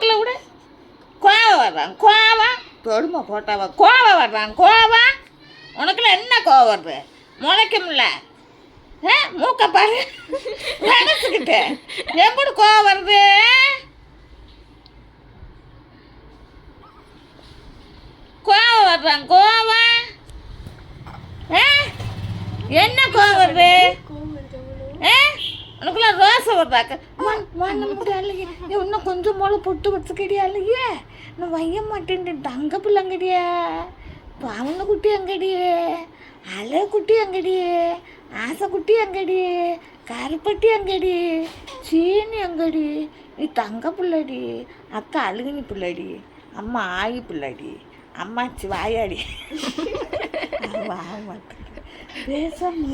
மூக்கில் விட கோவம் வர்றான் கோவம் தொடுமை போட்டாவா கோவம் வர்றான் கோவம் உனக்குள்ள என்ன கோவம் வருது முளைக்கும்ல மூக்க பாரு நினச்சிக்கிட்டு எப்படி கோவம் வருது கோவம் வர்றான் கோவம் என்ன கோவம் வருது உனக்குள்ள ரோசை வருதாக்க மண்ண முடியாலையே இன்னும் கொஞ்சம் போல பொட்டு வச்சுக்கடியா இல்லையே நான் வைய மாட்டேன் தங்க பிள்ளைங்கடியே பவன குட்டி அங்கடியே அலை குட்டி அங்கடியே ஆசை குட்டி அங்கடி கருப்பட்டி அங்கடி சீனி அங்கடி நீ தங்க பிள்ளைடி அக்கா அழுகினி பிள்ளைடி அம்மா ஆயி பிள்ளைடி அம்மாச்சி வாயாடி வாங்க மாட்டேன் பேசாம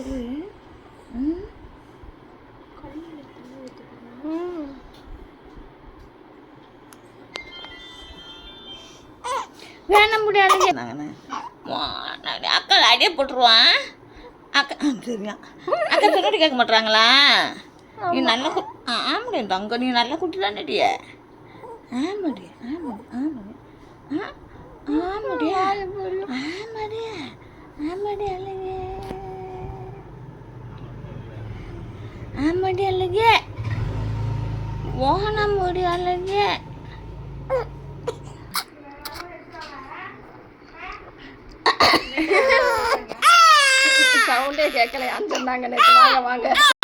வேண முடியாது அக்கா அடியே போட்டுருவான் அக்கா சரியா அக்கா சொன்னடி கேட்க மாட்டுறாங்களா நீ நல்ல ஆமாடி தங்க நீ நல்ல குட்டி தானடிய ஆமாடி ஆமாடி ஆமாடி ஆமாடி ஆமாடி அல்லையே ஆமாடி அல்லையே ஓகனம் ஓடி அல்லையே சவுண்டே கேட்கலையான்னு சொன்னாங்க நேற்று வாங்க வாங்க